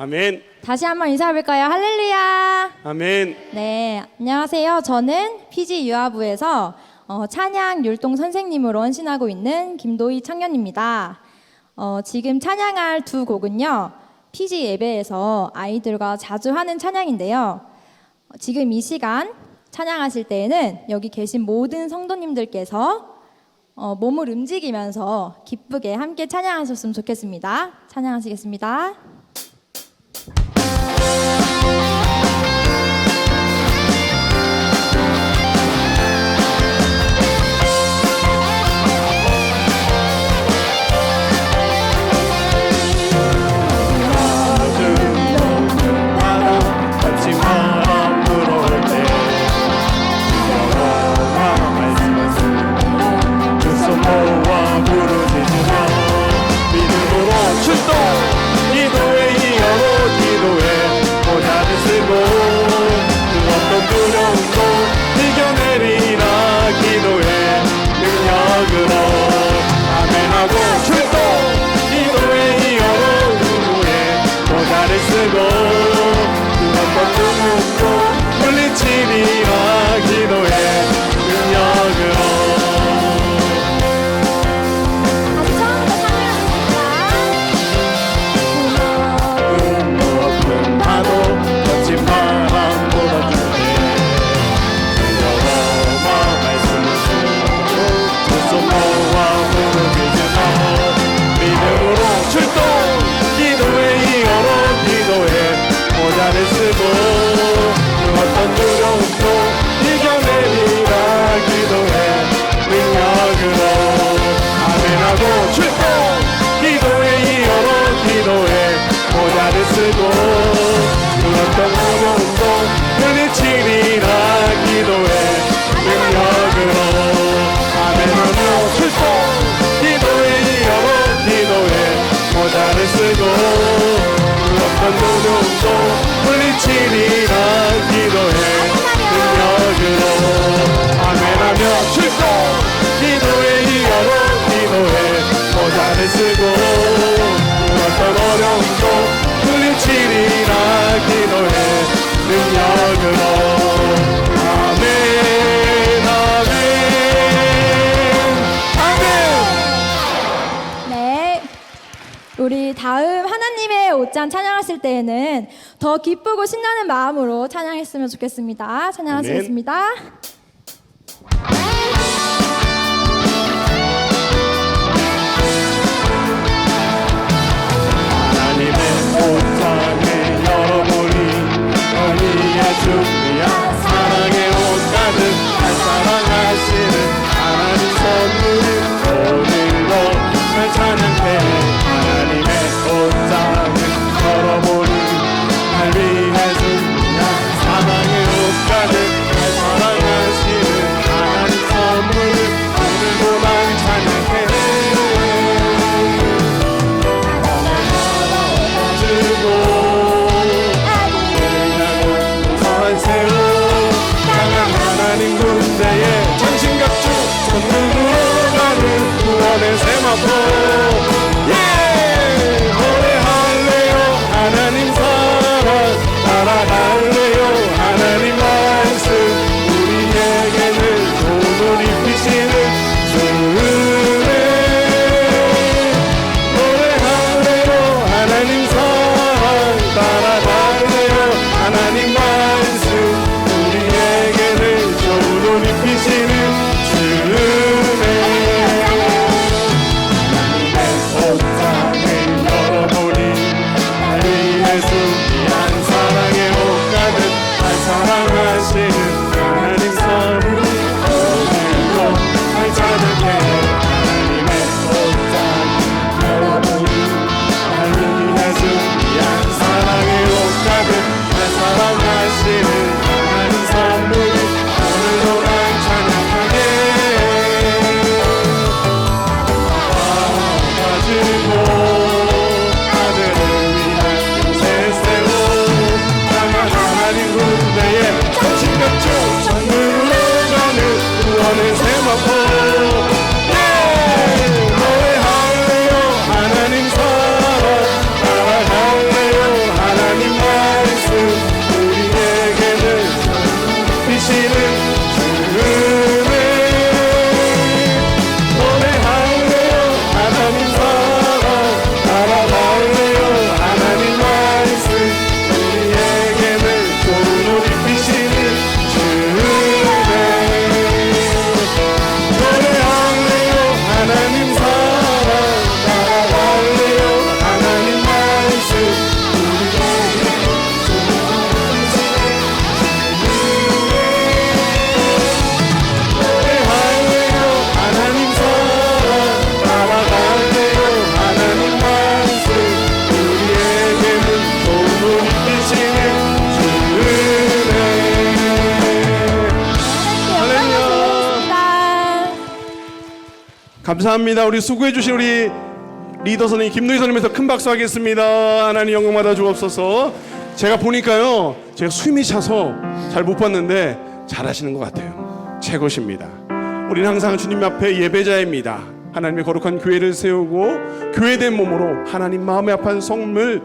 아멘. 다시 한번 인사해볼까요? 할렐루야. 아멘. 네, 안녕하세요. 저는 PG 유아부에서 찬양 율동 선생님으로 헌신하고 있는 김도희 청년입니다. 지금 찬양할 두 곡은요, PG 예배에서 아이들과 자주 하는 찬양인데요. 지금 이 시간 찬양하실 때에는 여기 계신 모든 성도님들께서 몸을 움직이면서 기쁘게 함께 찬양하셨으면 좋겠습니다. 찬양하시겠습니다. 우리 다음 하나님의 옷장 찬양하실 때에는 더 기쁘고 신나는 마음으로 찬양했으면 좋겠습니다. 찬양하시겠습니다. 하나님의 옷장을 열어보니 너희의 준비한 사랑의 옷 가득 날 사랑하시는 하나님 선물을 오늘도 날 찬양해. 하나님의 옷장을 열어보니 날 위해 준비한 사랑의 옷 가득 날 사랑하시는 감사합니다. 우리 수고해 주신 우리 리더 선생님 김노희 선생님에서 큰 박수 하겠습니다. 하나님 영광 받아 주옵소서. 제가 보니까요, 제가 숨이 차서 잘 못 봤는데 잘하시는 것 같아요. 최고십니다. 우리는 항상 주님 앞에 예배자입니다. 하나님의 거룩한 교회를 세우고 교회된 몸으로 하나님 마음에 합한 삶을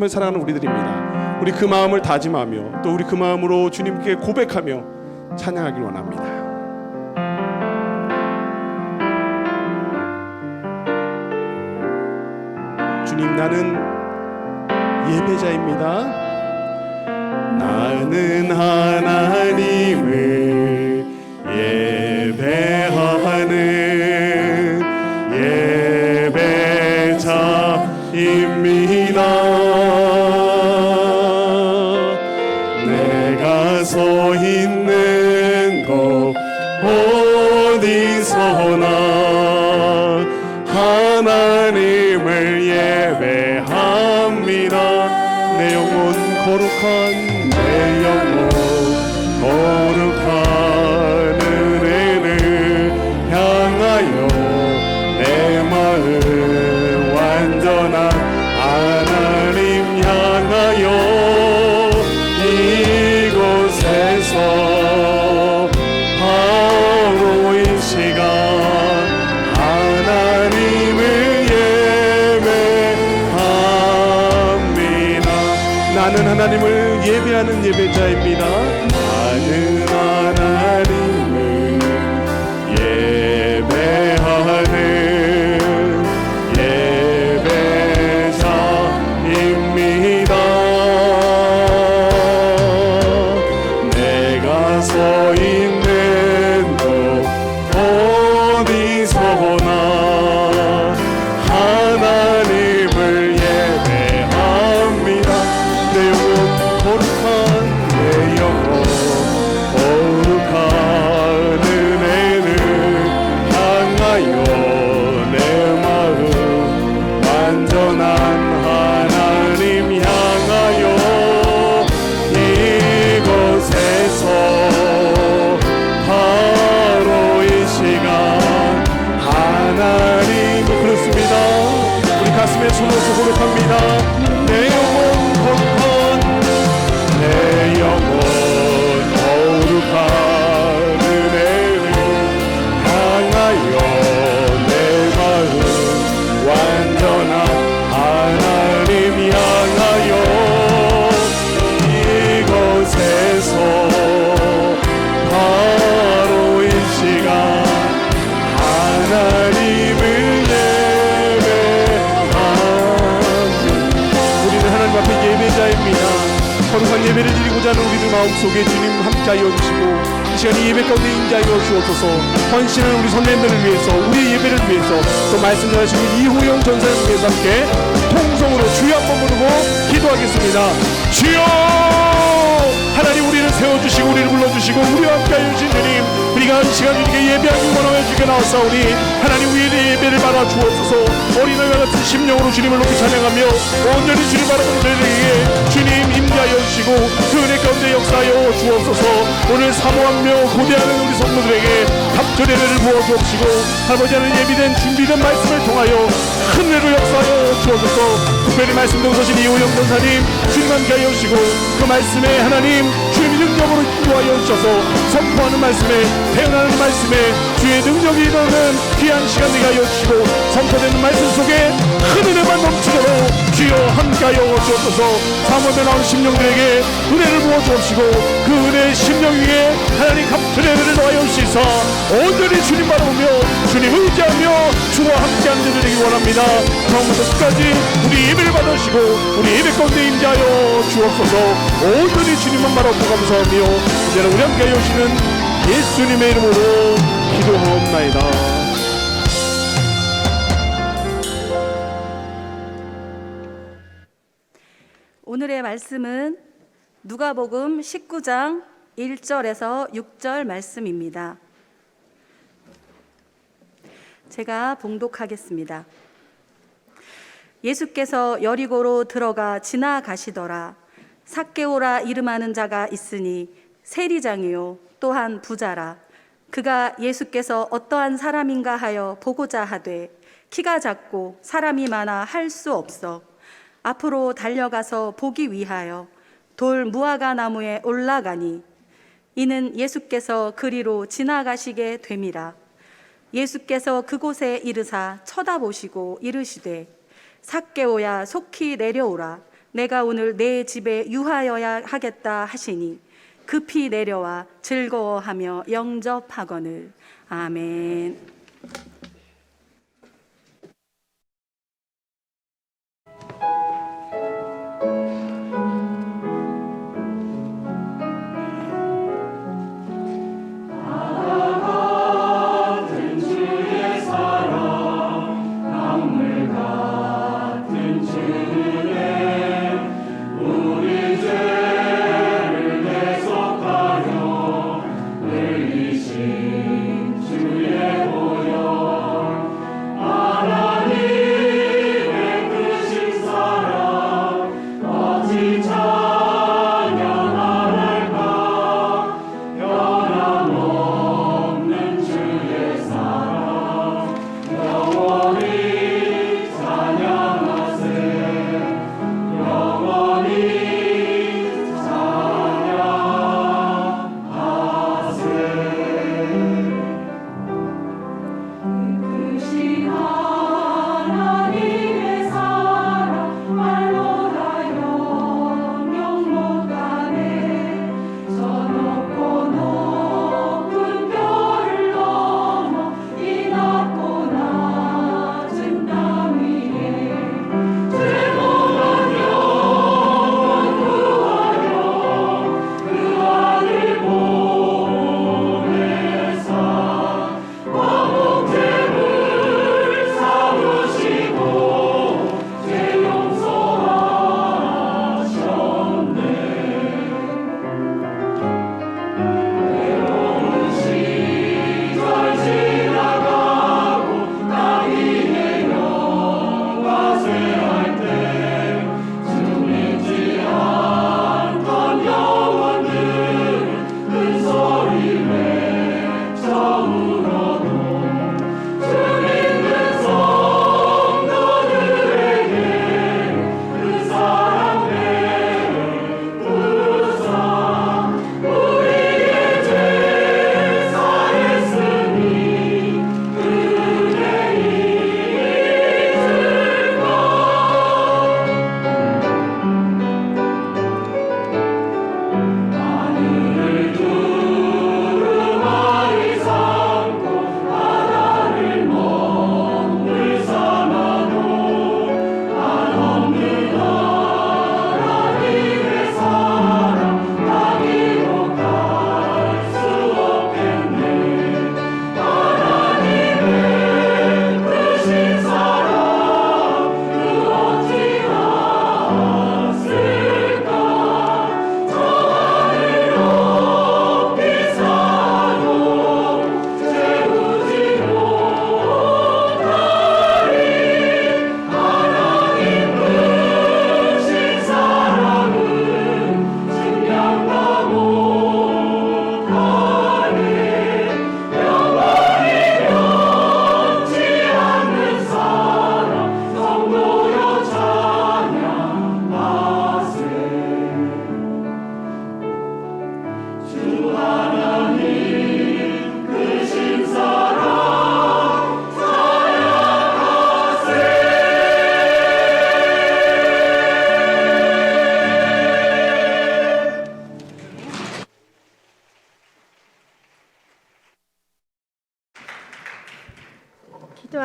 살아가는 우리들입니다. 우리 그 마음을 다짐하며 또 우리 그 마음으로 주님께 고백하며 찬양하길 원합니다. 주님, 나는 예배자입니다. 나는 하나님을 예배하는 예배자입니다. 내가 서 있는 곳 어디서나 하나님을 예배합니다. 내 영혼 거룩한 내 영혼 거룩한 은혜를 향하여 내 마음 완전한 하나님 향하여 이곳에서 바로 이 시간 하나님을 예배합니다. 나는 하나님을 예배하는 예배자입니다. 나는 하나님을 예배하는 예배자입니다. 내가 서 있는 곳 어디서나 하나님을 예배합니다. 내 영혼 거룩한 내 영혼 거룩한 은혜를 향하여 내 마음 완전한 하나님 향하여 이곳에서 바로 이 시간 하나님 그렇습니다. 우리 가슴에 손을 얹고 고백합니다. 내 영혼 거룩한 내 영혼 거룩한 은혜를 향하여 내 마음 완전한 하나님 향하여 이곳에서 바로 이 시간 하나님을 예배합니다. 우리는 하나님 앞에 예배자입니다. 거룩한 예배를 드리고자 하는 우리들 마음속에 주님 함께하여 주시고 이 시간 이 예배 가운데 임재하여 주옵소서. 헌신하는 우리 선생님들을 위해서 우리의 예배를 위해서 또 말씀 전하시는 이호영 전사님을 위해서 함께 통성으로 주여 한번 부르고 기도하겠습니다. 주여! 하나님 우리를 세워주시고 우리를 불러주시고 우리와 함께하여 주신 주님, 우리가 이 시간 주님께 예배하기 원하여 주께 나왔사오니 하나님 우리의 예배를 받아 주옵소서. 어린아이와 같은 심령으로 주님을 높이 찬양하며 온전히 주님 바라보는 우리에게 주님 임재하여 주시고 그 은혜 가운데 역사하여 주옵소서. 오늘 사모하며 고대하는 우리 성도들에게 갑절의 은혜를 부어 주옵시고 아버지 하나님 예비된 준비된 말씀을 통하여 큰 은혜로 역사하여 주옵소서. 특별히 말씀 동서신 이호영 전사님 주님 함께하여 주시고 그 말씀에 하나님 주님의 능력으로 인도하여 주셔서 선포하는 말씀에 태어나는 말씀에 주의 능력이 일어나는 귀한 시간 되게 하여 주시고 선포되는 말씀 속에 큰 은혜만 넘치도록 주여 함께하여 주옵소서. 사모에 나온 심령들에게 은혜를 부어 주옵시고 그 은혜의 심령 위에 하나님 갚은 은혜를 놓아여 주시사 온전히 주님 바라보며 주님 의지하며 주와 함께하는 자들 되기 원합니다. 처음부터 끝까지 우리 예배를 받으시고 우리 예배 가운데 임재하여 주옵소서. 온전히 주님만 바라보고 감사하며 이제는 우리 함께하여 주시는 예수님의 이름으로 기도하옵나이다. 오늘의 말씀은 누가복음 19장 1절에서 6절 말씀입니다. 제가 봉독하겠습니다. 예수께서 여리고로 들어가 지나가시더라. 삭개오라 이름하는 자가 있으니 세리장이요 또한 부자라. 그가 예수께서 어떠한 사람인가 하여 보고자 하되 키가 작고 사람이 많아 할 수 없어 앞으로 달려가서 보기 위하여 돌 무화과 나무에 올라가니 이는 예수께서 그리로 지나가시게 됨이라. 예수께서 그곳에 이르사 쳐다보시고 이르시되 삭개오야 속히 내려오라. 내가 오늘 내 집에 유하여야 하겠다 하시니 급히 내려와 즐거워하며 영접하거늘. 아멘.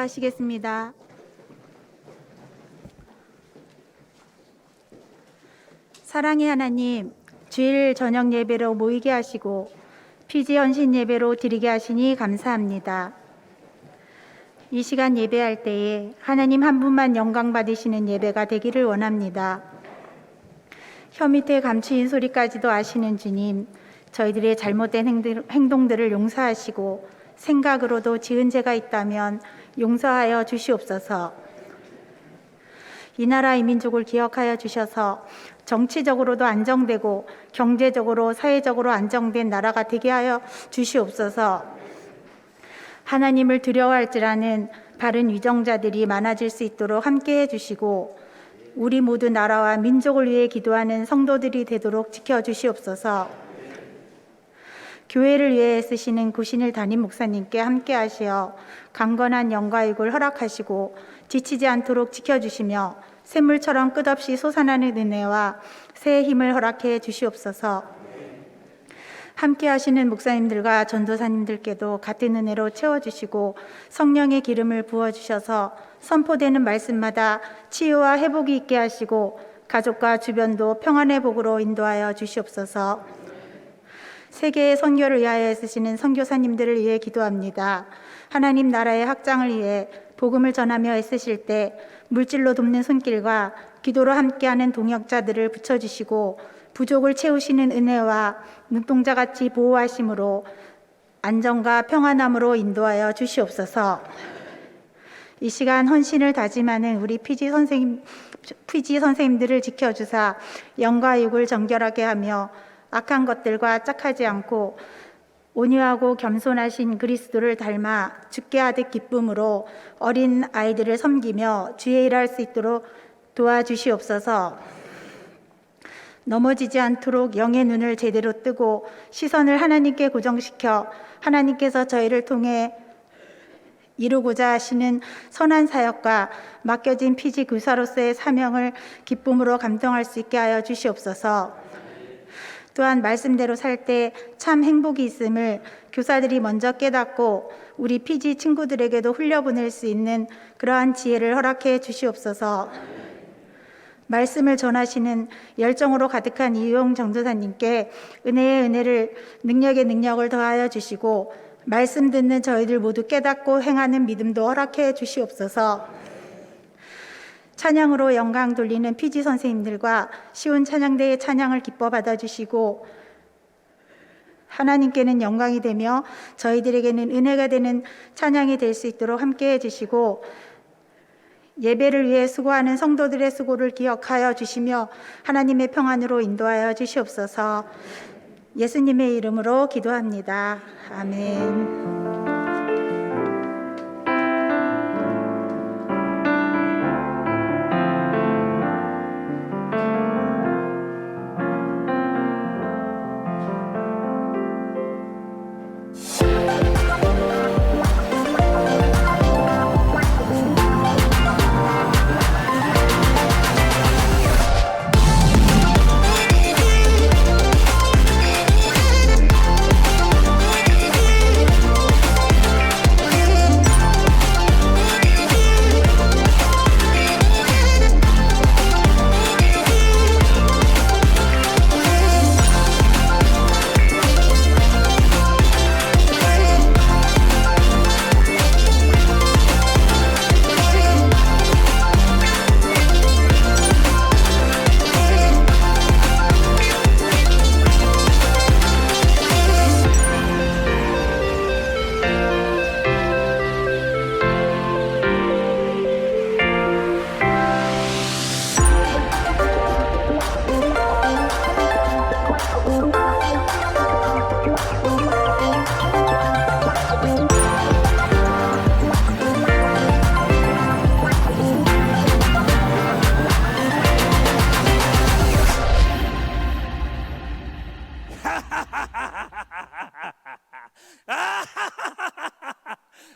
기도하시겠습니다. 사랑의 하나님, 주일 저녁 예배로 모이게 하시고 피지 헌신 예배로 드리게 하시니 감사합니다. 이 시간 예배할 때에 하나님 한 분만 영광 받으시는 예배가 되기를 원합니다. 혀 밑에 감추인 소리까지도 아시는 주님, 저희들의 잘못된 행동들을 용서하시고 생각으로도 지은 죄가 있다면 용서하여 주시옵소서. 이 나라 이 민족을 기억하여 주셔서 정치적으로도 안정되고 경제적으로 사회적으로 안정된 나라가 되게 하여 주시옵소서. 하나님을 두려워할 줄 아는 바른 위정자들이 많아질 수 있도록 함께해 주시고 우리 모두 나라와 민족을 위해 기도하는 성도들이 되도록 지켜주시옵소서. 교회를 위해 쓰시는 구신일 담임 목사님께 함께하시어 강건한 영과육을 허락하시고 지치지 않도록 지켜주시며 샘물처럼 끝없이 솟아나는 은혜와 새해 힘을 허락해 주시옵소서. 함께 하시는 목사님들과 전도사님들께도 같은 은혜로 채워주시고 성령의 기름을 부어주셔서 선포되는 말씀마다 치유와 회복이 있게 하시고 가족과 주변도 평안의 복으로 인도하여 주시옵소서. 세계의 선교를 위하여 쓰시는 선교사님들을 위해 기도합니다. 하나님 나라의 확장을 위해 복음을 전하며 애쓰실 때 물질로 돕는 손길과 기도로 함께하는 동역자들을 붙여주시고 부족을 채우시는 은혜와 눈동자같이 보호하심으로 안정과 평안함으로 인도하여 주시옵소서. 이 시간 헌신을 다짐하는 우리 피지 선생님들을 지켜주사 영과 육을 정결하게 하며 악한 것들과 짝하지 않고 온유하고 겸손하신 그리스도를 닮아 죽게 하듯 기쁨으로 어린 아이들을 섬기며 주의 일할 수 있도록 도와주시옵소서. 넘어지지 않도록 영의 눈을 제대로 뜨고 시선을 하나님께 고정시켜 하나님께서 저희를 통해 이루고자 하시는 선한 사역과 맡겨진 피지 교사로서의 사명을 기쁨으로 감당할 수 있게 하여 주시옵소서. 또한 말씀대로 살 때 참 행복이 있음을 교사들이 먼저 깨닫고 우리 피지 친구들에게도 흘려보낼 수 있는 그러한 지혜를 허락해 주시옵소서. 말씀을 전하시는 열정으로 가득한 이용 전도사님께 은혜의 은혜를 능력의 능력을 더하여 주시고 말씀 듣는 저희들 모두 깨닫고 행하는 믿음도 허락해 주시옵소서. 찬양으로 영광 돌리는 피지 선생님들과 시온 찬양대의 찬양을 기뻐 받아주시고 하나님께는 영광이 되며 저희들에게는 은혜가 되는 찬양이 될 수 있도록 함께해 주시고 예배를 위해 수고하는 성도들의 수고를 기억하여 주시며 하나님의 평안으로 인도하여 주시옵소서. 예수님의 이름으로 기도합니다. 아멘.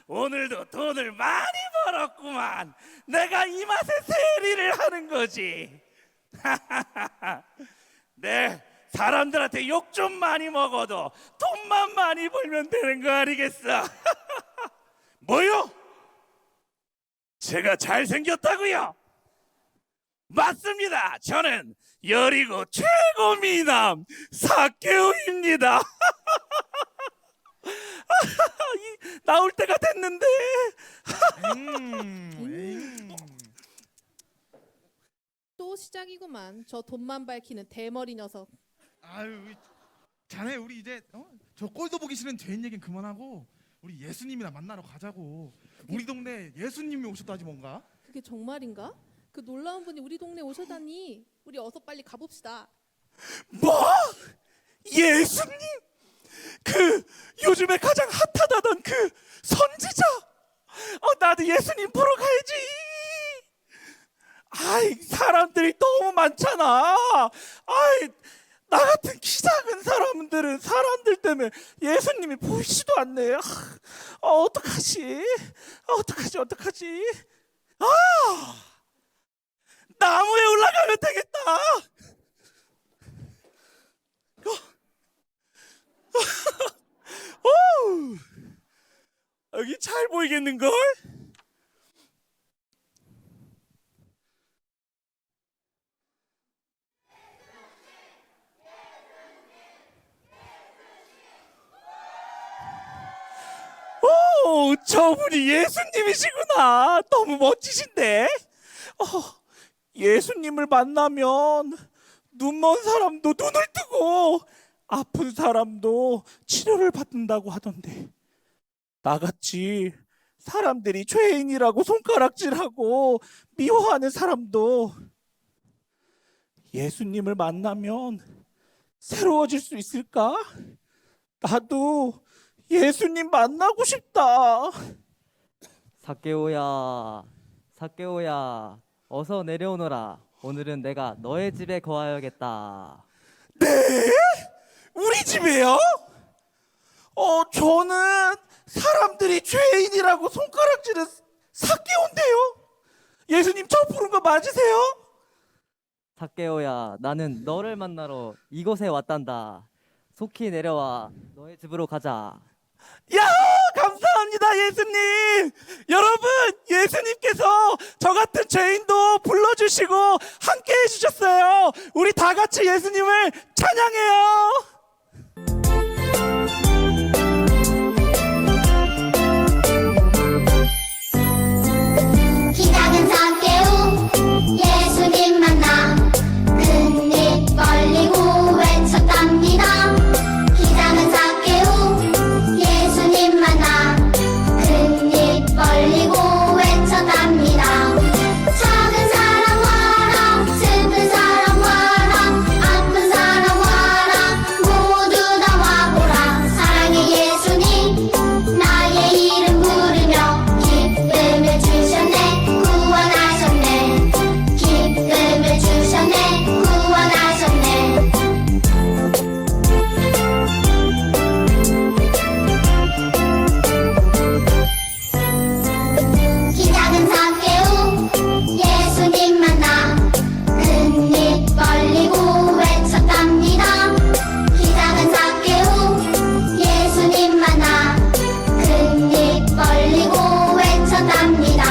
오늘도 돈을 많이 벌었구만. 내가 이 맛에 세리를 하는 거지. 네, 사람들한테 욕 좀 많이 먹어도 돈만 많이 벌면 되는 거 아니겠어? 뭐요? 제가 잘생겼다고요? 맞습니다. 저는 여리고 최고 미남 사케오입니다. 나올 때가 됐는데. 또 시작이구만. 저 돈만 밝히는 대머리 녀석. 아유, 자네 우리 이제 저 꼴도 보기 싫은 죄인 얘기는 그만하고 우리 예수님이나 만나러 가자고. 우리 동네 예수님이 오셨다지 뭔가. 그게 정말인가? 그 놀라운 분이 우리 동네에 오셨다니. 우리 어서 빨리 가봅시다. 뭐? 예수님? 그 요즘에 가장 핫하다던 그 선지자. 나도 예수님 보러 가야지. 아이, 사람들이 너무 많잖아. 아이, 나 같은 키 작은 사람들은 사람들 때문에 예수님이 보이지도 않네. 어떡하지? 어떡하지? 나무에 올라가면 되겠다. 오, 여기 잘 보이겠는걸? 오, 저분이 예수님이시구나. 너무 멋지신데? 예수님을 만나면 눈먼 사람도 눈을 뜨고 아픈 사람도 치료를 받는다고 하던데, 나같이 사람들이 죄인이라고 손가락질하고 미워하는 사람도 예수님을 만나면 새로워질 수 있을까? 나도 예수님 만나고 싶다. 삭개오야, 삭개오야, 어서 내려오너라. 오늘은 내가 너의 집에 거하여겠다. 네? 우리 집에요? 저는 사람들이 죄인이라고 손가락질은 삭개오인데요. 예수님 저 부른 거 맞으세요? 삭개오야, 나는 너를 만나러 이곳에 왔단다. 속히 내려와 너의 집으로 가자. 야, 감사합니다 예수님. 여러분, 예수님께서 저 같은 죄인도 불러주시고 함께 해주셨어요. 우리 다 같이 예수님을 찬양해요. 키 작은 삭개오 예수님 만나 큰 입 벌리고 외쳤답니다. 키 작은 삭개오 예수님 만나 큰 입 벌리고 외쳤답니다. 작은 사람 와라 슬픈 사람 와라 아픈 사람 와라 모두 다 와보라. 사랑의 예수님 나의 이름 부르며 기쁨을 주셨네 구원하셨네. 기쁨을 주셨네 구원하셨네. 키 작은 삭개오 예수님 만나 큰 입 벌리고 외쳤답니다. 키 작은 삭개오 예수님 만나 큰 입 벌리고 외쳤답니다.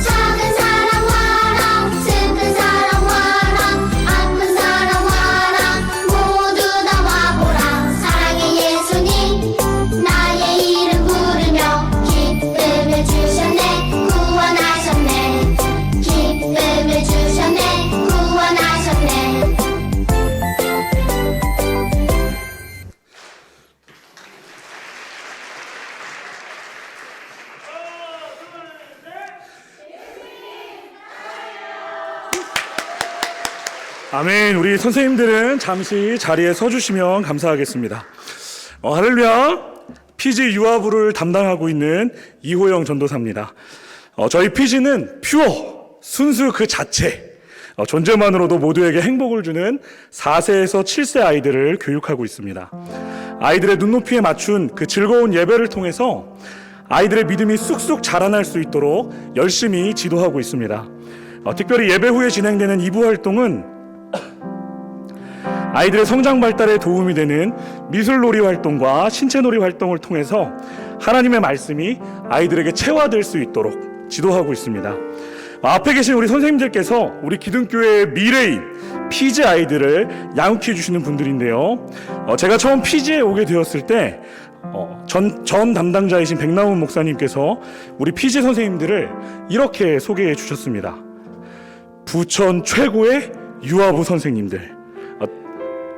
작은 사람 와라 슬픈 사람 와라 아픈 사람 와라 모두 다 와보라. 사랑의 예수님 나의 이름 부르며 기쁨을 주셨네 구원하셨네. 기쁨을 주셨네 구원하셨네. 아멘. 우리 선생님들은 잠시 자리에 서주시면 감사하겠습니다. 할렐루야. PG 유아부를 담당하고 있는 이호영 전도사입니다. 저희 PG는 퓨어, 순수 그 자체, 존재만으로도 모두에게 행복을 주는 4세에서 7세 아이들을 교육하고 있습니다. 아이들의 눈높이에 맞춘 그 즐거운 예배를 통해서 아이들의 믿음이 쑥쑥 자라날 수 있도록 열심히 지도하고 있습니다. 특별히 예배 후에 진행되는 2부 활동은 아이들의 성장 발달에 도움이 되는 미술놀이 활동과 신체놀이 활동을 통해서 하나님의 말씀이 아이들에게 체화될 수 있도록 지도하고 있습니다. 앞에 계신 우리 선생님들께서 우리 기둥교회의 미래인 PG 아이들을 양육해 주시는 분들인데요. 제가 처음 PG에 오게 되었을 때 전 담당자이신 백남훈 목사님께서 우리 PG 선생님들을 이렇게 소개해 주셨습니다. 부천 최고의 유아부 선생님들.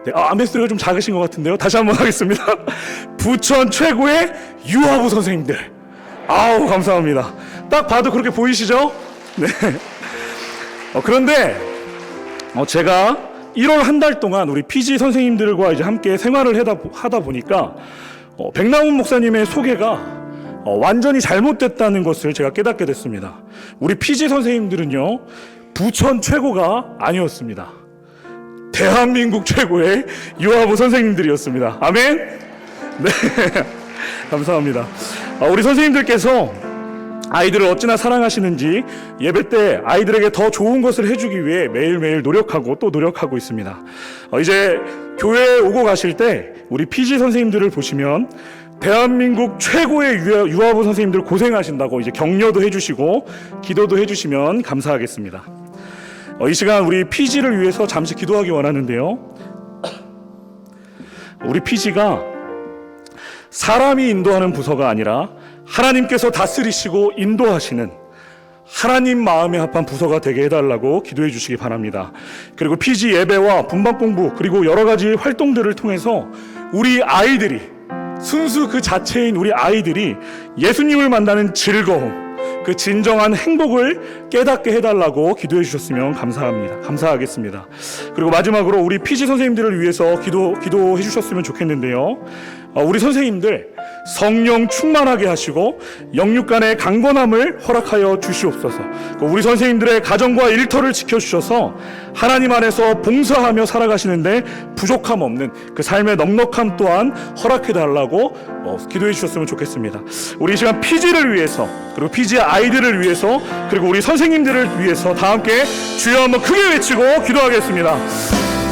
네, 목소리가 좀 작으신 것 같은데요. 다시 한번 하겠습니다. 부천 최고의 유아부 선생님들. 아우, 감사합니다. 딱 봐도 그렇게 보이시죠? 네. 그런데 제가 1월 한 달 동안 우리 PG 선생님들과 이제 함께 생활을 하다 보니까 백남훈 목사님의 소개가 완전히 잘못됐다는 것을 제가 깨닫게 됐습니다. 우리 PG 선생님들은요, 부천 최고가 아니었습니다. 대한민국 최고의 유아부 선생님들이었습니다. 아멘. 네, 감사합니다. 우리 선생님들께서 아이들을 어찌나 사랑하시는지 예배 때 아이들에게 더 좋은 것을 해주기 위해 매일매일 노력하고 또 노력하고 있습니다. 이제 교회에 오고 가실 때 우리 PG 선생님들을 보시면 대한민국 최고의 유아부 선생님들 고생하신다고 이제 격려도 해주시고 기도도 해주시면 감사하겠습니다. 이 시간 우리 PG를 위해서 잠시 기도하기 원하는데요. 우리 PG가 사람이 인도하는 부서가 아니라 하나님께서 다스리시고 인도하시는 하나님 마음에 합한 부서가 되게 해달라고 기도해 주시기 바랍니다. 그리고 PG 예배와 분방 공부 그리고 여러 가지 활동들을 통해서 우리 아이들이 순수 그 자체인 우리 아이들이 예수님을 만나는 즐거움, 그 진정한 행복을 깨닫게 해달라고 기도해 주셨으면 감사하겠습니다. 그리고 마지막으로 우리 PG 선생님들을 위해서 기도해 주셨으면 좋겠는데요. 우리 선생님들 성령 충만하게 하시고 영육간의 강건함을 허락하여 주시옵소서. 우리 선생님들의 가정과 일터를 지켜주셔서 하나님 안에서 봉사하며 살아가시는데 부족함 없는 그 삶의 넉넉함 또한 허락해달라고 기도해 주셨으면 좋겠습니다. 우리 이 시간 PG를 위해서 그리고 PG의 아이들을 위해서 그리고 우리 선생님들을 위해서 다 함께 주여 한번 크게 외치고 기도하겠습니다.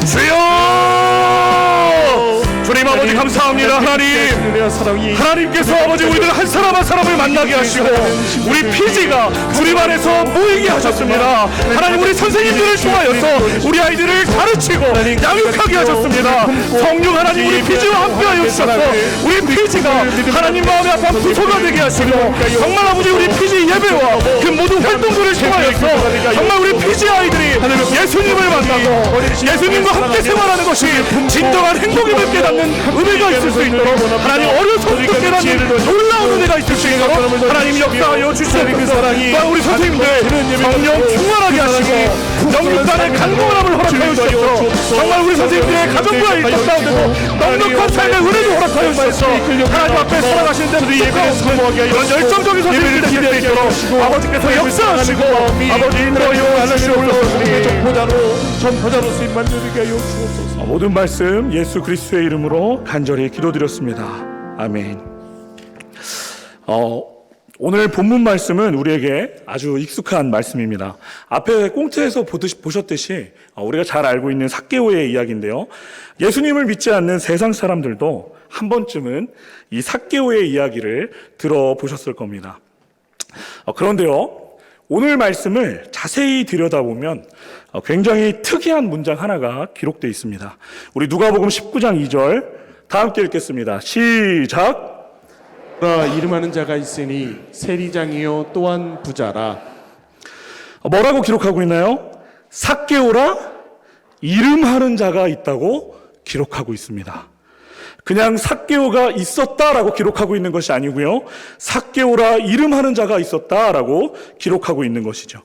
주여! 주님 아버지 감사합니다. 하나님께서 아버지 우리들 한 사람 한 사람을 만나게 하시고 우리 PG가 주님 안에서 모이게 하셨습니다. 하나님 우리 선생님들을 통하여서 우리 아이들을 가르치고 양육하게 하셨습니다. 성령 하나님 우리 PG와 함께하여 주셔서 우리 PG가 하나님 마음에 합한 부서가 되게 하시고 정말 아버지 우리 PG 예배와 그 모든 활동들을 통하여서 정말 우리 PG 아이들이 예수님을 만나고 예수님과 함께 생활하는 것이 진정한 행복임을 깨닫는 은혜가 있을 수 있도록 하나님 어려서부터 깨닫는 놀라운 은혜가 있을 수 있도록 하나님 역사하여 주시옵소서. 또한 우리 선생님들 성령 충만하게 하시고 영육간의 강건함을 허락하여 주옵소서. 정말 우리 선생님들의 가정과 일터 가운데도 넉넉한 삶의 은혜도 허락하여 주옵소서. 하나님 앞에 살아가시는 데도 이런 열정적인 선생님들 될 수 있도록 아버지께서 역사하시고 아버지 인도하여 주시옵소서. 전포자로 쓰임 만들게 하여 주옵소서. 모든 말씀 예수 그리스도의 이름으로 간절히 기도드렸습니다. 아멘. 오늘 본문 말씀은 우리에게 아주 익숙한 말씀입니다. 앞에 꽁트에서 보셨듯이 우리가 잘 알고 있는 삭개오의 이야기인데요. 예수님을 믿지 않는 세상 사람들도 한 번쯤은 이 삭개오의 이야기를 들어보셨을 겁니다. 그런데요, 오늘 말씀을 자세히 들여다보면 굉장히 특이한 문장 하나가 기록되어 있습니다. 우리 누가복음 19장 2절 다 함께 읽겠습니다. 시작. 이름하는 자가 있으니 세리장이요 또한 부자라. 뭐라고 기록하고 있나요? 삭개오라 이름하는 자가 있다고 기록하고 있습니다. 그냥 삭개오가 있었다라고 기록하고 있는 것이 아니고요. 삭개오라 이름하는 자가 있었다라고 기록하고 있는 것이죠.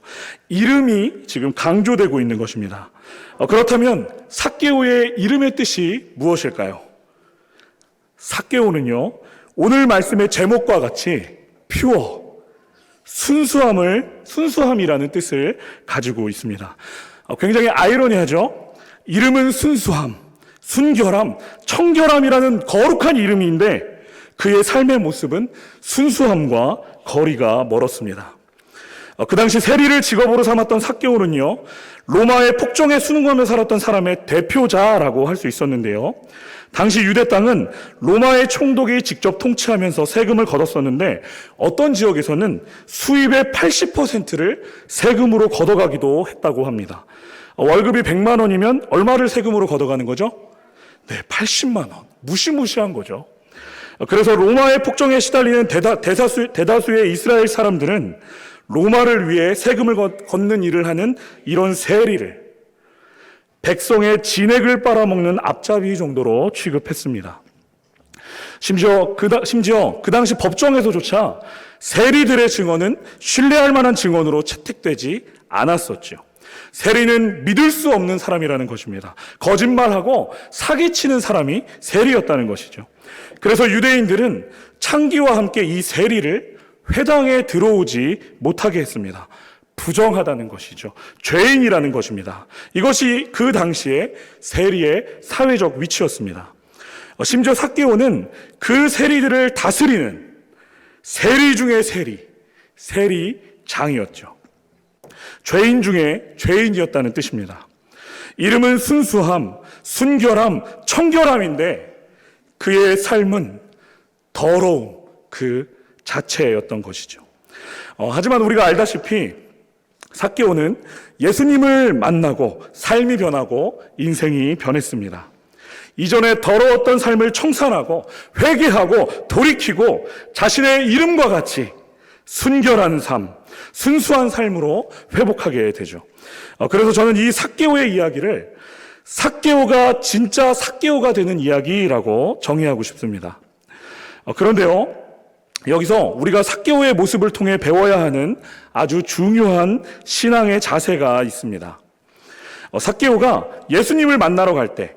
이름이 지금 강조되고 있는 것입니다. 그렇다면 삭개오의 이름의 뜻이 무엇일까요? 삭개오는요, 오늘 말씀의 제목과 같이 퓨어, 순수함이라는 뜻을 가지고 있습니다. 굉장히 아이러니하죠? 이름은 순수함, 순결함, 청결함이라는 거룩한 이름인데 그의 삶의 모습은 순수함과 거리가 멀었습니다. 그 당시 세리를 직업으로 삼았던 삭개오는요, 로마의 폭정에 순응하며 살았던 사람의 대표자라고 할 수 있었는데요. 당시 유대 땅은 로마의 총독이 직접 통치하면서 세금을 걷었었는데 어떤 지역에서는 수입의 80%를 세금으로 걷어가기도 했다고 합니다. 월급이 100만 원이면 얼마를 세금으로 걷어가는 거죠? 네, 80만 원. 무시무시한 거죠. 그래서 로마의 폭정에 시달리는 대다수의 이스라엘 사람들은 로마를 위해 세금을 걷는 일을 하는 이런 세리를 백성의 진액을 빨아먹는 앞잡이 정도로 취급했습니다. 심지어 그 당시 법정에서조차 세리들의 증언은 신뢰할 만한 증언으로 채택되지 않았었죠. 세리는 믿을 수 없는 사람이라는 것입니다. 거짓말하고 사기치는 사람이 세리였다는 것이죠. 그래서 유대인들은 창기와 함께 이 세리를 회당에 들어오지 못하게 했습니다. 부정하다는 것이죠. 죄인이라는 것입니다. 이것이 그 당시에 세리의 사회적 위치였습니다. 심지어 삭개오는 그 세리들을 다스리는 세리 중에 세리장이었죠. 죄인 중에 죄인이었다는 뜻입니다. 이름은 순수함, 순결함, 청결함인데 그의 삶은 더러움 그 자체였던 것이죠. 하지만 우리가 알다시피 삭개오는 예수님을 만나고 삶이 변하고 인생이 변했습니다. 이전에 더러웠던 삶을 청산하고 회개하고 돌이키고 자신의 이름과 같이 순결한 삶, 순수한 삶으로 회복하게 되죠. 그래서 저는 이 삭개오의 이야기를 삭개오가 진짜 삭개오가 되는 이야기라고 정의하고 싶습니다. 그런데요, 여기서 우리가 삭개오의 모습을 통해 배워야 하는 아주 중요한 신앙의 자세가 있습니다. 삭개오가 예수님을 만나러 갈 때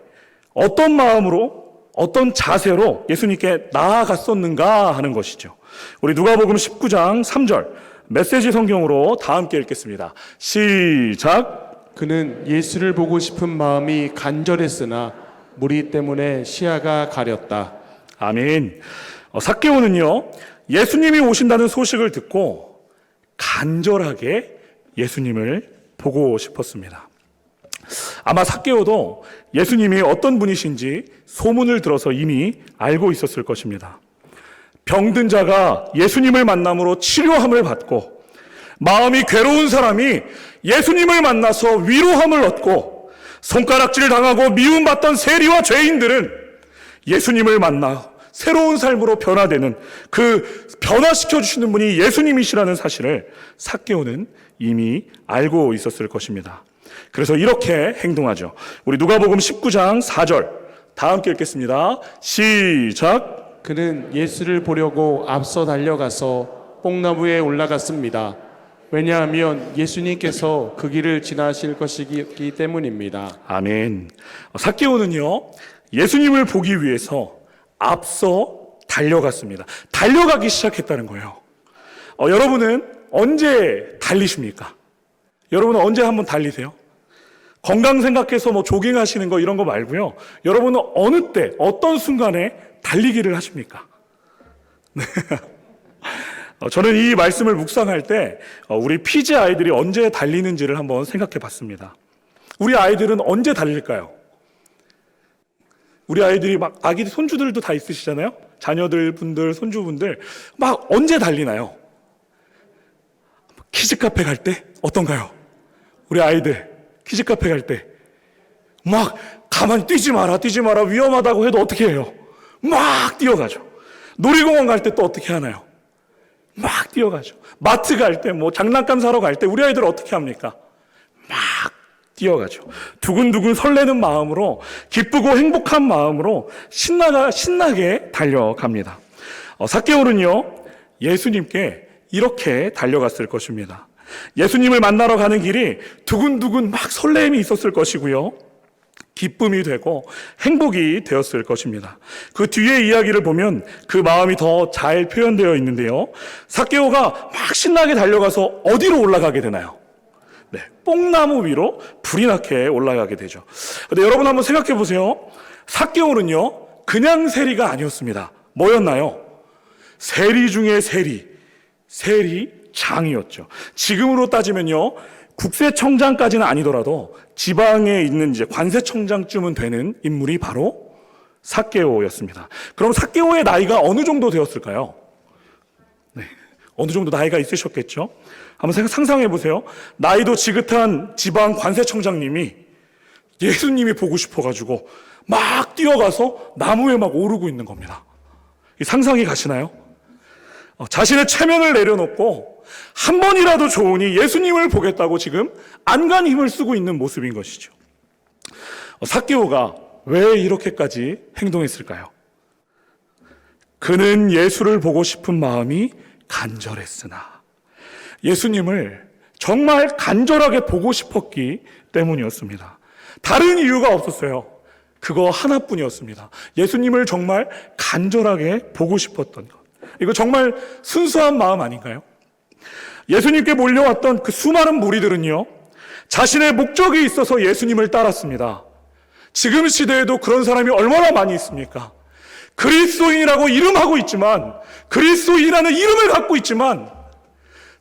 어떤 마음으로, 어떤 자세로 예수님께 나아갔었는가 하는 것이죠. 우리 누가복음 19장 3절 메시지 성경으로 다 함께 읽겠습니다. 시작. 그는 예수를 보고 싶은 마음이 간절했으나 무리 때문에 시야가 가렸다. 아멘. 삭개오는요, 예수님이 오신다는 소식을 듣고 간절하게 예수님을 보고 싶었습니다. 아마 삭개오도 예수님이 어떤 분이신지 소문을 들어서 이미 알고 있었을 것입니다. 병든 자가 예수님을 만남으로 치료함을 받고 마음이 괴로운 사람이 예수님을 만나서 위로함을 얻고 손가락질 당하고 미움받던 세리와 죄인들은 예수님을 만나 새로운 삶으로 변화되는 그 변화시켜 주시는 분이 예수님이시라는 사실을 삭개오는 이미 알고 있었을 것입니다. 그래서 이렇게 행동하죠. 우리 누가복음 19장 4절 다 함께 읽겠습니다. 시작. 그는 예수를 보려고 앞서 달려가서 뽕나무에 올라갔습니다. 왜냐하면 예수님께서 그 길을 지나실 것이기 때문입니다. 아멘. 삭개오는요, 예수님을 보기 위해서 앞서 달려갔습니다. 달려가기 시작했다는 거예요. 여러분은 언제 달리십니까? 여러분은 언제 한번 달리세요? 건강 생각해서 뭐 조깅하시는 거 이런 거 말고요. 여러분은 어느 때, 어떤 순간에 달리기를 하십니까? 네. 저는 이 말씀을 묵상할 때 우리 피지 아이들이 언제 달리는지를 한번 생각해 봤습니다. 우리 아이들은 언제 달릴까요? 우리 아이들이 막 아기 손주들도 다 있으시잖아요. 자녀들 분들, 손주분들 막 언제 달리나요? 키즈 카페 갈 때 어떤가요? 우리 아이들 키즈 카페 갈 때 막 가만히 뛰지 마라 위험하다고 해도 어떻게 해요? 막 뛰어가죠. 놀이공원 갈 때 또 어떻게 하나요? 막 뛰어가죠. 마트 갈 때, 뭐 장난감 사러 갈 때 우리 아이들 어떻게 합니까? 막 뛰어가죠. 두근두근 설레는 마음으로, 기쁘고 행복한 마음으로 신나게 달려갑니다. 삭개오는요, 예수님께 이렇게 달려갔을 것입니다. 예수님을 만나러 가는 길이 두근두근 막 설렘이 있었을 것이고요, 기쁨이 되고 행복이 되었을 것입니다. 그 뒤에 이야기를 보면 그 마음이 더 잘 표현되어 있는데요, 삭개오가 막 신나게 달려가서 어디로 올라가게 되나요? 네, 뽕나무 위로 불이 나게 올라가게 되죠. 근데 여러분 한번 생각해 보세요. 삭개오는요, 그냥 세리가 아니었습니다. 뭐였나요? 세리 중에 세리장이었죠. 지금으로 따지면요, 국세청장까지는 아니더라도 지방에 있는 이제 관세청장쯤은 되는 인물이 바로 삭개오였습니다. 그럼 삭개오의 나이가 어느 정도 되었을까요? 네, 어느 정도 나이가 있으셨겠죠? 한번 상상해 보세요. 나이도 지긋한 지방 관세청장님이 예수님이 보고 싶어가지고 막 뛰어가서 나무에 막 오르고 있는 겁니다. 상상이 가시나요? 자신의 체면을 내려놓고 한 번이라도 좋으니 예수님을 보겠다고 지금 안간 힘을 쓰고 있는 모습인 것이죠. 삭개오가 왜 이렇게까지 행동했을까요? 그는 예수를 보고 싶은 마음이 간절했으나, 예수님을 정말 간절하게 보고 싶었기 때문이었습니다. 다른 이유가 없었어요. 그거 하나뿐이었습니다. 예수님을 정말 간절하게 보고 싶었던 것. 이거 정말 순수한 마음 아닌가요? 예수님께 몰려왔던 그 수많은 무리들은요, 자신의 목적이 있어서 예수님을 따랐습니다. 지금 시대에도 그런 사람이 얼마나 많이 있습니까? 그리스도인이라고 이름하고 있지만, 그리스도인이라는 이름을 갖고 있지만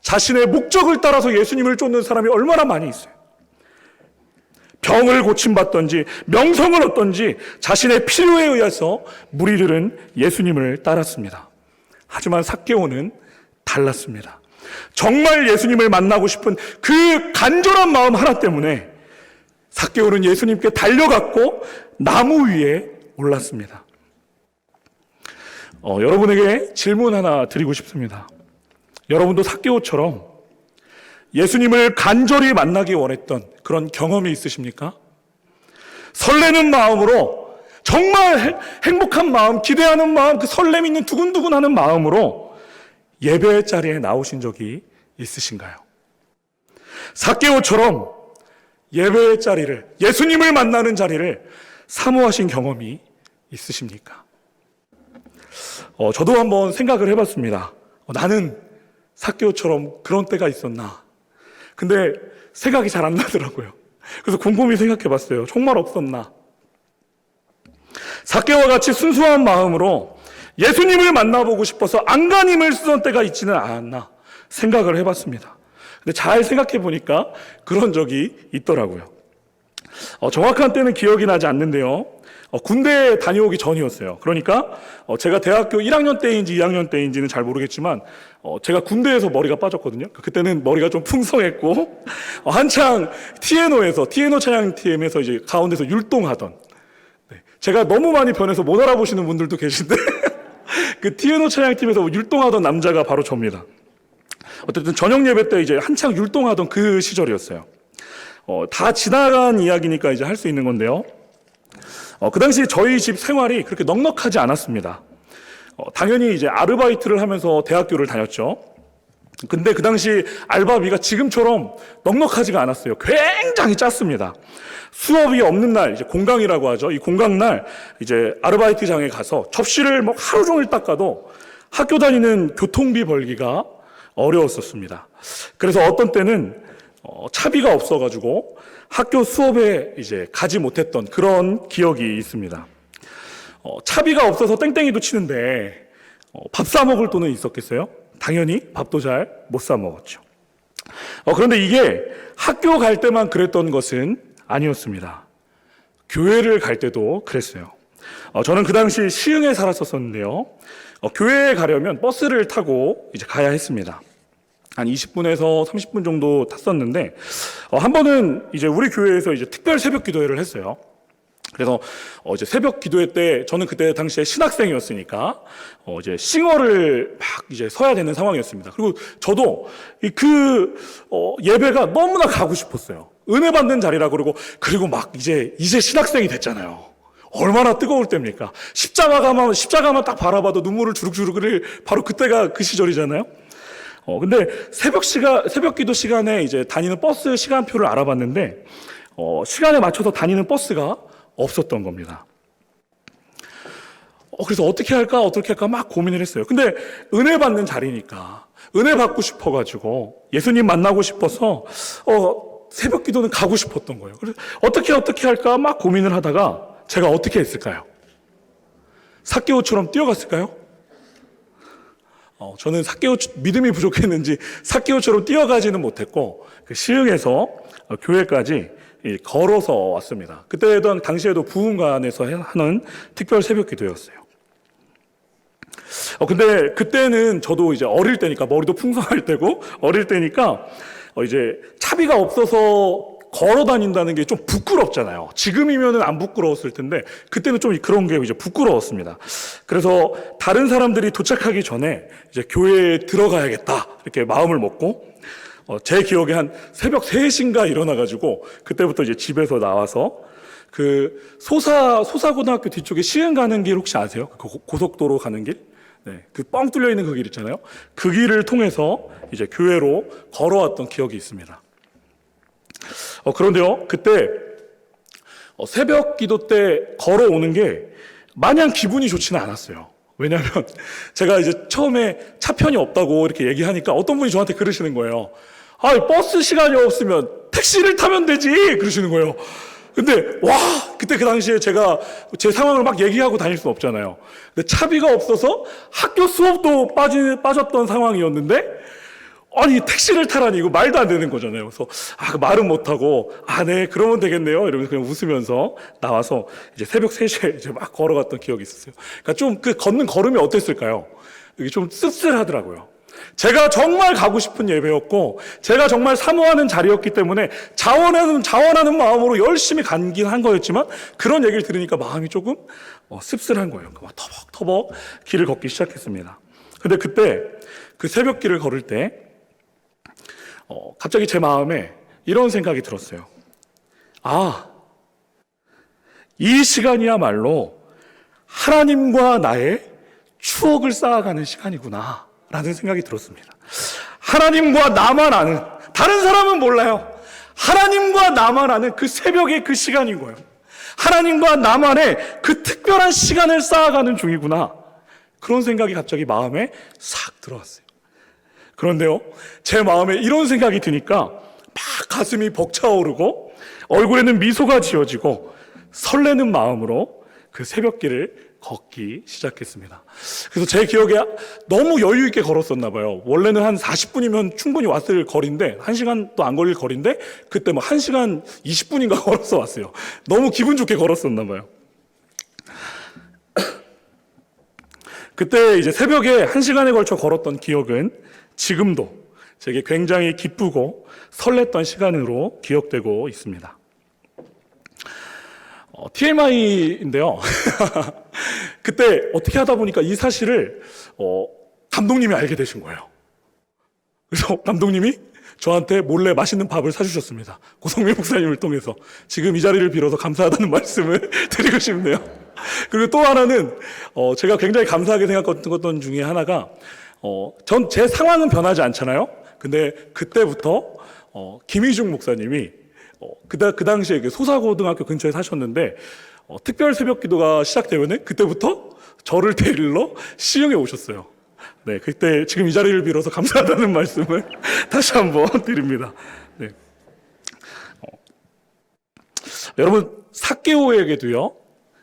자신의 목적을 따라서 예수님을 쫓는 사람이 얼마나 많이 있어요. 병을 고침받던지 명성을 얻던지 자신의 필요에 의해서 무리들은 예수님을 따랐습니다. 하지만 삭개오는 달랐습니다. 정말 예수님을 만나고 싶은 그 간절한 마음 하나 때문에 삭개오는 예수님께 달려갔고 나무 위에 올랐습니다. 여러분에게 질문 하나 드리고 싶습니다. 여러분도 삭개오처럼 예수님을 간절히 만나기 원했던 그런 경험이 있으십니까? 설레는 마음으로, 정말 행복한 마음, 기대하는 마음, 그 설렘 있는 두근두근하는 마음으로 예배 자리에 나오신 적이 있으신가요? 삭개오처럼 예배의 자리를, 예수님을 만나는 자리를 사모하신 경험이 있으십니까? 저도 한번 생각을 해봤습니다. 나는 삭개오처럼 그런 때가 있었나? 근데 생각이 잘 안 나더라고요. 그래서 곰곰이 생각해봤어요. 정말 없었나? 삭개오와 같이 순수한 마음으로 예수님을 만나보고 싶어서 안간힘을 쓰던 때가 있지는 않았나 생각을 해봤습니다. 근데 잘 생각해보니까 그런 적이 있더라고요. 정확한 때는 기억이 나지 않는데요. 군대에 다녀오기 전이었어요. 그러니까 제가 대학교 1학년 때인지 2학년 때인지는 잘 모르겠지만 제가 군대에서 머리가 빠졌거든요. 그때는 머리가 좀 풍성했고 한창 티에노 찬양팀에서 이제 가운데서 율동하던, 제가 너무 많이 변해서 못 알아보시는 분들도 계신데 그 티에노 찬양팀에서 율동하던 남자가 바로 저입니다. 어쨌든 저녁 예배 때 이제 한창 율동하던 그 시절이었어요. 다 지나간 이야기니까 이제 할 수 있는 건데요. 그 당시 저희 집 생활이 그렇게 넉넉하지 않았습니다. 당연히 이제 아르바이트를 하면서 대학교를 다녔죠. 근데 그 당시 알바비가 지금처럼 넉넉하지가 않았어요. 굉장히 짰습니다. 수업이 없는 날, 이제 공강이라고 하죠. 이 공강날 이제 아르바이트장에 가서 접시를 뭐 하루 종일 닦아도 학교 다니는 교통비 벌기가 어려웠었습니다. 그래서 어떤 때는 차비가 없어가지고 학교 수업에 이제 가지 못했던 그런 기억이 있습니다. 차비가 없어서 땡땡이도 치는데 밥 사 먹을 돈은 있었겠어요? 당연히 밥도 잘 못 사 먹었죠. 그런데 이게 학교 갈 때만 그랬던 것은 아니었습니다. 교회를 갈 때도 그랬어요. 저는 그 당시 시흥에 살았었는데요. 교회에 가려면 버스를 타고 이제 가야 했습니다. 한 20분에서 30분 정도 탔었는데, 한 번은 이제 우리 교회에서 이제 특별 새벽 기도회를 했어요. 그래서 이제 새벽 기도회 때 저는 그때 당시에 신학생이었으니까 이제 싱어를 막 이제 서야 되는 상황이었습니다. 그리고 저도 예배가 너무나 가고 싶었어요. 은혜 받는 자리라 그리고 막 이제 신학생이 됐잖아요. 얼마나 뜨거울 때입니까? 십자가만 딱 바라봐도 눈물을 주룩주룩 흘릴 바로 그때가 그 시절이잖아요. 근데 새벽 기도 시간에 이제 다니는 버스 시간표를 알아봤는데, 시간에 맞춰서 다니는 버스가 없었던 겁니다. 그래서 어떻게 할까 막 고민을 했어요. 근데 은혜 받는 자리니까, 은혜 받고 싶어가지고, 예수님 만나고 싶어서, 새벽 기도는 가고 싶었던 거예요. 그래서 어떻게 할까 막 고민을 하다가 제가 어떻게 했을까요? 삭개오처럼 뛰어갔을까요? 저는 믿음이 부족했는지 삭개오처럼 뛰어가지는 못했고, 그 시흥에서 교회까지 걸어서 왔습니다. 당시에도 부흥관에서 하는 특별 새벽 기도였어요. 근데 그때는 저도 이제 어릴 때니까, 머리도 풍성할 때고 어릴 때니까 이제 차비가 없어서 걸어 다닌다는 게 좀 부끄럽잖아요. 지금이면은 안 부끄러웠을 텐데 그때는 좀 그런 게 이제 부끄러웠습니다. 그래서 다른 사람들이 도착하기 전에 이제 교회에 들어가야겠다 이렇게 마음을 먹고, 제 기억에 한 새벽 3시인가 일어나가지고 그때부터 이제 집에서 나와서 그 소사고등학교 뒤쪽에 시흥 가는 길 혹시 아세요? 그 고속도로 가는 길? 네, 그 뻥 뚫려 있는 그 길 있잖아요. 그 길을 통해서 이제 교회로 걸어왔던 기억이 있습니다. 그런데요, 그때 새벽 기도 때 걸어오는 게 마냥 기분이 좋지는 않았어요. 왜냐하면 제가 이제 처음에 차편이 없다고 이렇게 얘기하니까 어떤 분이 저한테 그러시는 거예요. 아, 버스 시간이 없으면 택시를 타면 되지! 그러시는 거예요. 근데 와, 그때 그 당시에 제가 제 상황을 막 얘기하고 다닐 수는 없잖아요. 근데 차비가 없어서 학교 수업도 빠졌던 상황이었는데, 아니 택시를 타라니 이거 말도 안 되는 거잖아요. 그래서 그 말은 못하고 네 그러면 되겠네요 이러면서 그냥 웃으면서 나와서 이제 새벽 3시에 이제 막 걸어갔던 기억이 있었어요. 그러니까 좀 그 걷는 걸음이 어땠을까요? 이게 좀 씁쓸하더라고요. 제가 정말 가고 싶은 예배였고 제가 정말 사모하는 자리였기 때문에 자원하는 마음으로 열심히 간긴 한 거였지만, 그런 얘기를 들으니까 마음이 조금 씁쓸한 거예요. 막 터벅터벅 길을 걷기 시작했습니다. 근데 그때 그 새벽길을 걸을 때 갑자기 제 마음에 이런 생각이 들었어요. 이 시간이야말로 하나님과 나의 추억을 쌓아가는 시간이구나 라는 생각이 들었습니다. 하나님과 나만 아는, 다른 사람은 몰라요. 하나님과 나만 아는 그 새벽의 그 시간인 거예요. 하나님과 나만의 그 특별한 시간을 쌓아가는 중이구나, 그런 생각이 갑자기 마음에 싹 들어왔어요. 그런데요, 제 마음에 이런 생각이 드니까 막 가슴이 벅차오르고 얼굴에는 미소가 지어지고 설레는 마음으로 그 새벽길을 걷기 시작했습니다. 그래서 제 기억에 너무 여유 있게 걸었었나 봐요. 원래는 한 40분이면 충분히 왔을 거리인데, 1시간도 안 걸릴 거리인데 그때 뭐 1시간 20분인가 걸어서 왔어요. 너무 기분 좋게 걸었었나 봐요. 그때 이제 새벽에 1시간에 걸쳐 걸었던 기억은 지금도 제게 굉장히 기쁘고 설렜던 시간으로 기억되고 있습니다. TMI인데요. 그때 어떻게 하다 보니까 이 사실을 감독님이 알게 되신 거예요. 그래서 감독님이 저한테 몰래 맛있는 밥을 사주셨습니다. 고성민 목사님을 통해서. 지금 이 자리를 빌어서 감사하다는 말씀을 드리고 싶네요. 그리고 또 하나는 제가 굉장히 감사하게 생각했던 것 중에 하나가, 전 제 상황은 변하지 않잖아요. 근데 그때부터 김희중 목사님이 그 당시에 소사고등학교 근처에 사셨는데, 특별 새벽 기도가 시작되면은 그때부터 저를 데리러 시흥에 오셨어요. 네, 그때 지금 이 자리를 빌어서 감사하다는 말씀을 다시 한번 드립니다. 네. 여러분, 삭개오에게도요,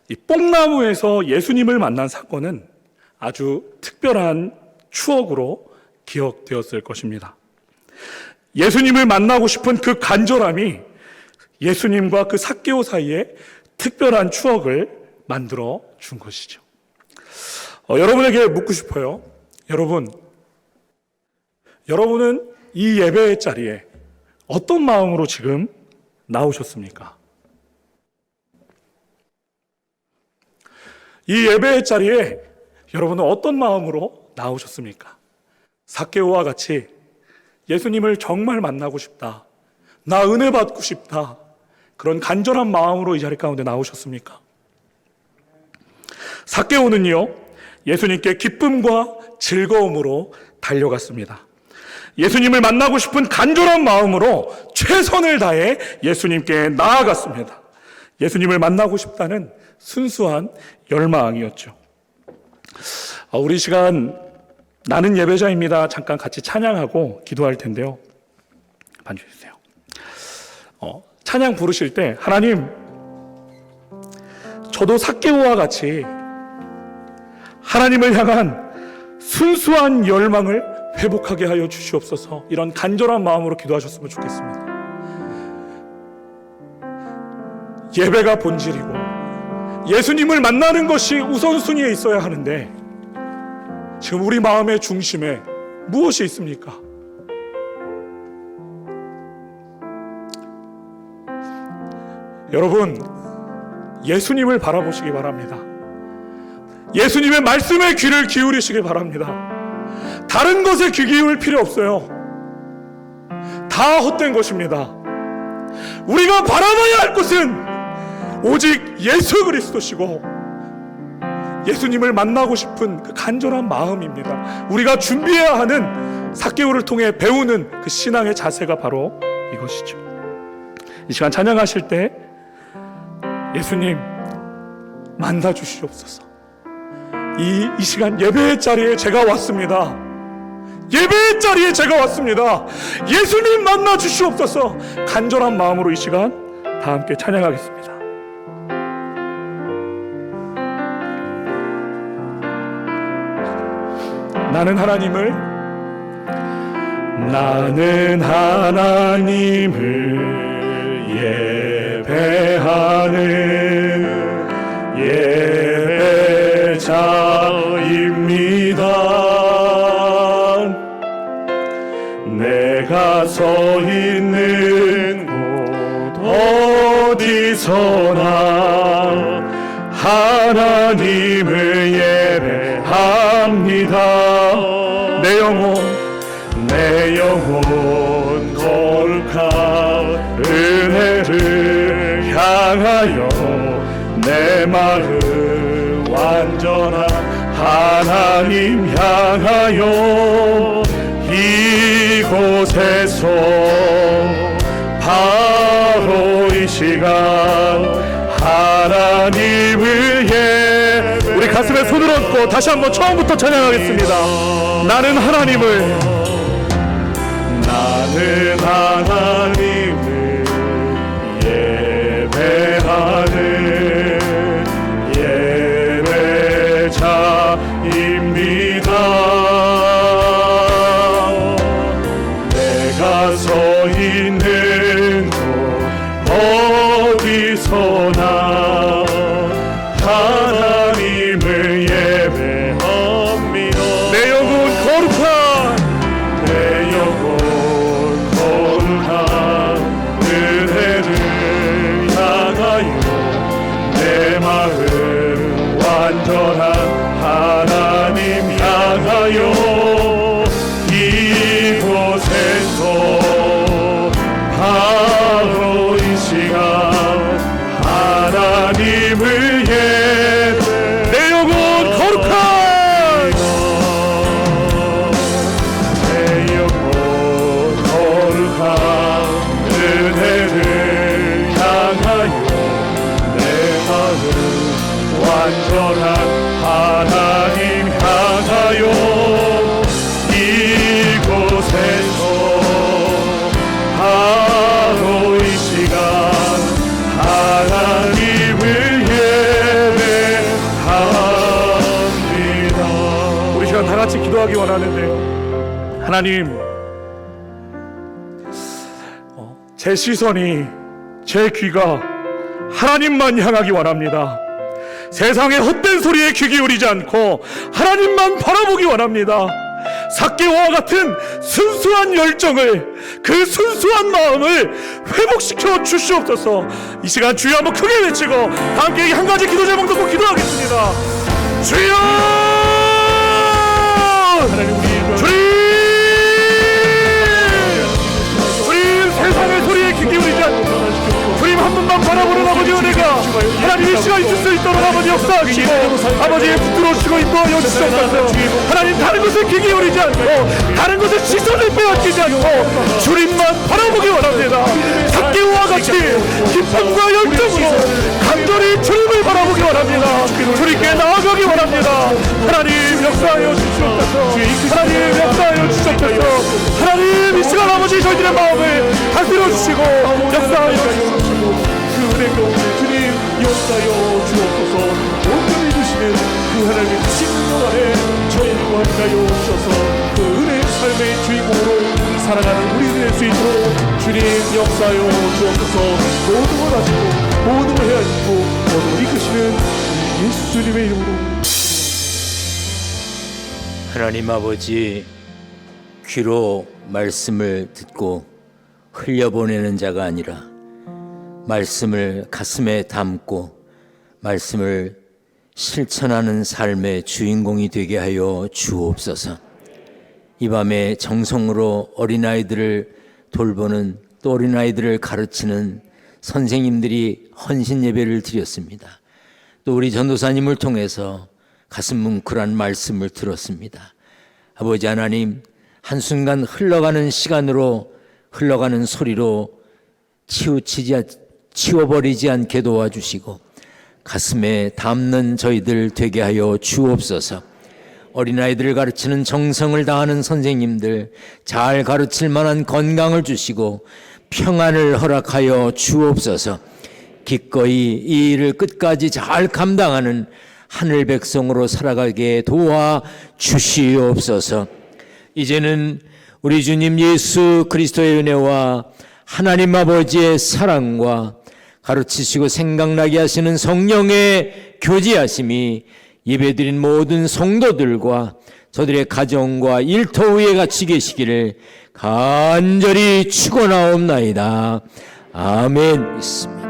이 뽕나무에서 예수님을 만난 사건은 아주 특별한 추억으로 기억되었을 것입니다. 예수님을 만나고 싶은 그 간절함이 예수님과 그 삭개오 사이에 특별한 추억을 만들어 준 것이죠. 여러분에게 묻고 싶어요. 여러분은 이 예배의 자리에 어떤 마음으로 지금 나오셨습니까? 이 예배의 자리에 여러분은 어떤 마음으로 나오셨습니까? 삭개오와 같이 예수님을 정말 만나고 싶다, 나 은혜 받고 싶다, 그런 간절한 마음으로 이 자리 가운데 나오셨습니까? 삭개오는요, 예수님께 기쁨과 즐거움으로 달려갔습니다. 예수님을 만나고 싶은 간절한 마음으로 최선을 다해 예수님께 나아갔습니다. 예수님을 만나고 싶다는 순수한 열망이었죠. 우리 시간 나는 예배자입니다. 잠깐 같이 찬양하고 기도할 텐데요. 반주해주세요. 찬양 부르실 때, 하나님, 저도 삭개오와 같이 하나님을 향한 순수한 열망을 회복하게 하여 주시옵소서, 이런 간절한 마음으로 기도하셨으면 좋겠습니다. 예배가 본질이고 예수님을 만나는 것이 우선순위에 있어야 하는데, 지금 우리 마음의 중심에 무엇이 있습니까? 여러분, 예수님을 바라보시기 바랍니다. 예수님의 말씀에 귀를 기울이시기 바랍니다. 다른 것에 귀 기울 필요 없어요. 다 헛된 것입니다. 우리가 바라봐야 할 것은 오직 예수 그리스도시고, 예수님을 만나고 싶은 그 간절한 마음입니다. 우리가 준비해야 하는 삭개오를 통해 배우는 그 신앙의 자세가 바로 이것이죠. 이 시간 찬양하실 때 예수님 만나 주시옵소서. 이 시간 예배의 자리에 제가 왔습니다. 예배의 자리에 제가 왔습니다. 예수님 만나 주시옵소서. 간절한 마음으로 이 시간 다 함께 찬양하겠습니다. 나는 하나님을 예배하는 예배자입니다. 내가 서 있는 곳 어디서나 하나님을 예배합니다. 내 영혼 거룩한 은혜를 향하여 내 마음 완전한 하나님 향하여 이곳에서 바로 이 시간 하나님을 우리 가슴에 손을 얹고 다시 한번 처음부터 찬양하겠습니다. 나는 하나님을 예배하는 예배자입니다. 내가 서 있는 곳 어디서나 하나님을 예배합니다. 내 영혼 거룩한 은혜를 향하여 내 마음 완전한 하나님 향하여 이곳에서 바로 이 시간 하나님을 내 영혼 거룩한 은혜를 향하여 내 마음 완전한 하나님 향하여 이곳에서 바로 이 시간 하나님을 예배합니다. 우리 시간 다 같이 기도하기 원하는데요. 하나님, 제 시선이, 제 귀가 하나님만 향하기 원합니다. 세상의 헛된 소리에 귀 기울이지 않고 하나님만 바라보기 원합니다. 삭개오와 같은 순수한 열정을, 그 순수한 마음을 회복시켜 주시옵소서. 이 시간 주여 한번 크게 외치고 다 함께 한 가지 기도 제목 듣고 기도하겠습니다. 주여! 주님! 세상의 소리에 귀 기울이지 않고 주님 한 분만 바라보는 아버지 은혜가 하나님 이 시간 있을 수 있도록 아버지 역사하시고 아버지의 부끄러우시고 인도하여 주시옵소서. 하나님 다른 것에 귀 기울이지 않고 다른 것에 시선을 빼앗기지 않고 주님만 바라보기 원합니다. 삭개오와 같이 기쁨과 열정으로 간절히 주님을 바라보기 원합니다. 주님께 나아가기 원합니다. 하나님 역사하여 주시옵소서. 하나님 역사하여 주시옵소서. 하나님 이 시간 아버지 저희들의 마음을 다스려 주시고 역사하여 주시옵소서. 그 은혜 가운데 주님 역사하여 주옵소서. 온전히 주시는 그 하나님의 신령 안에 저희를 완하여 주셔서 그 은혜의 삶의 주인공으로 살아가는 우리들 될 수 있도록 주님 역사하여 주옵소서. 모든 걸 하시고 모든 걸 해하시고 모든 걸 이끄시는 예수님의 이름으로. 하나님 아버지, 귀로 말씀을 듣고 흘려보내는 자가 아니라 말씀을 가슴에 담고 말씀을 실천하는 삶의 주인공이 되게 하여 주옵소서. 이 밤에 정성으로 어린아이들을 돌보는, 또 어린아이들을 가르치는 선생님들이 헌신 예배를 드렸습니다. 또 우리 전도사님을 통해서 가슴 뭉클한 말씀을 들었습니다. 아버지 하나님, 한순간 흘러가는 시간으로, 흘러가는 소리로 치워버리지 않게 도와주시고 가슴에 담는 저희들 되게 하여 주옵소서. 어린아이들을 가르치는 정성을 다하는 선생님들, 잘 가르칠 만한 건강을 주시고 평안을 허락하여 주옵소서. 기꺼이 이 일을 끝까지 잘 감당하는 하늘 백성으로 살아가게 도와 주시옵소서. 이제는 우리 주님 예수 그리스도의 은혜와 하나님 아버지의 사랑과 가르치시고 생각나게 하시는 성령의 교제하심이 예배드린 모든 성도들과 저들의 가정과 일터 위에 같이 계시기를 간절히 축원하옵나이다. 아멘. 있습니다.